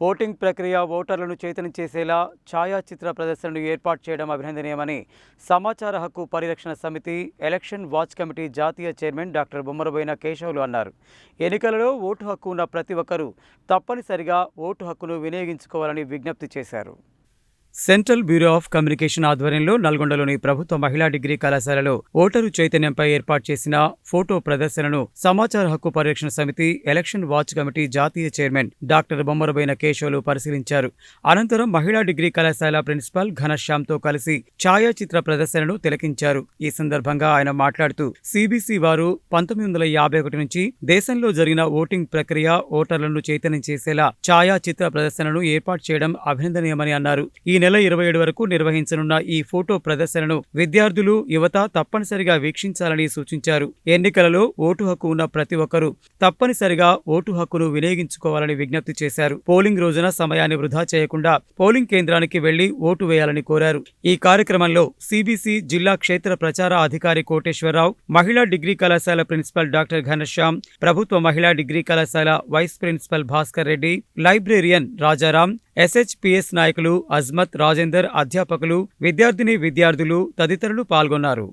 Voting ప్రక్రియ ఓటర్లను చైతన్యం చేసేలా ఛాయాచిత్ర ప్రదర్శనను ఏర్పాటు చేయడం అభినందనీయమని సమాచార హక్కు పరిరక్షణ సమితి ఎలక్షన్ వాచ్ కమిటీ జాతీయ చైర్మన్ డాక్టర్ బొమ్మరబోయిన కేశవులు అన్నారు. ఎన్నికలలో ఓటు హక్కు ఉన్న ప్రతి ఒక్కరూ తప్పనిసరిగా ఓటు హక్కును వినియోగించుకోవాలని విజ్ఞప్తి చేశారు. సెంట్రల్ బ్యూరో ఆఫ్ కమ్యూనికేషన్ ఆధ్వర్యంలో నల్గొండలోని ప్రభుత్వ మహిళా డిగ్రీ కళాశాలలో ఓటరు చైతన్యంపై ఏర్పాటు చేసిన ఫోటో ప్రదర్శనను సమాచార హక్కు పరిరక్షణ సమితి ఎలక్షన్ వాచ్ కమిటీ జాతీయ చైర్మన్ డాక్టర్ బొమ్మరబోయిన కేశవులు పరిశీలించారు. అనంతరం మహిళా డిగ్రీ కళాశాల ప్రిన్సిపాల్ ఘనశ్యామ్తో కలిసి ఛాయాచిత్ర ప్రదర్శనను తిలకించారు. ఈ సందర్భంగా ఆయన మాట్లాడుతూ సిబిసి వారు 1951 నుంచి దేశంలో జరిగిన ఓటింగ్ ప్రక్రియ ఓటర్లను చైతన్యం చేసేలా ఛాయాచిత్ర ప్రదర్శనను ఏర్పాటు చేయడం అభినందనీయమని అన్నారు. ఈ నెల 27 వరకు నిర్వహించనున్న ఈ ఫోటో ప్రదర్శనను విద్యార్థులు, యువత తప్పనిసరిగా వీక్షించాలని సూచించారు. ఎన్నికలలో ఓటు హక్కు ఉన్న ప్రతి ఒక్కరూ తప్పనిసరిగా ఓటు హక్కును వినియోగించుకోవాలని విజ్ఞప్తి చేశారు. పోలింగ్ రోజున సమయాన్ని వృధా చేయకుండా పోలింగ్ కేంద్రానికి వెళ్లి ఓటు వేయాలని కోరారు. ఈ కార్యక్రమంలో సిబిసి జిల్లా క్షేత్ర ప్రచార అధికారి కోటేశ్వరరావు, మహిళా డిగ్రీ కళాశాల ప్రిన్సిపల్ డాక్టర్ ఘనశ్యామ్, ప్రభుత్వ మహిళా డిగ్రీ కళాశాల vice principal Bhaskar Reddy, librarian Rajaram, SHPS నాయకులు అజ్మత్, రాజేందర్, అధ్యాపకులు, విద్యార్థిని విద్యార్థులు తదితరులు పాల్గొన్నారు.